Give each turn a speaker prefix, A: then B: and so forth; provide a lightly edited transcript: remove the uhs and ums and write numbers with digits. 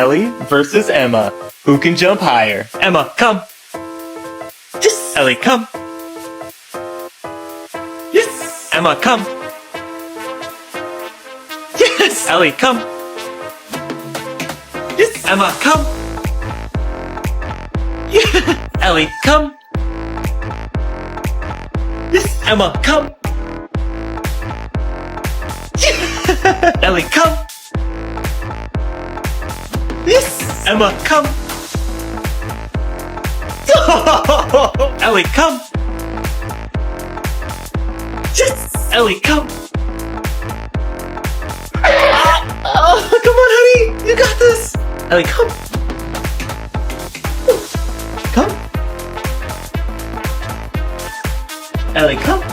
A: Ellie versus Emma. Who can jump higher? Emma, come.
B: Yes!
A: Ellie, come.
B: Yes!
A: Emma, come.
B: Yes!
A: Ellie, come.
B: Yes!
A: Emma, come.
B: Yeah!
A: Ellie, come.
B: Yes!
A: Emma, come. Ellie, come.
B: Yes!
A: Emma, come. Ellie, come.
B: Yes!
A: Ellie, come.
B: Oh, come on, honey! You got this!
A: Ellie, come.
B: Come!
A: Ellie, come.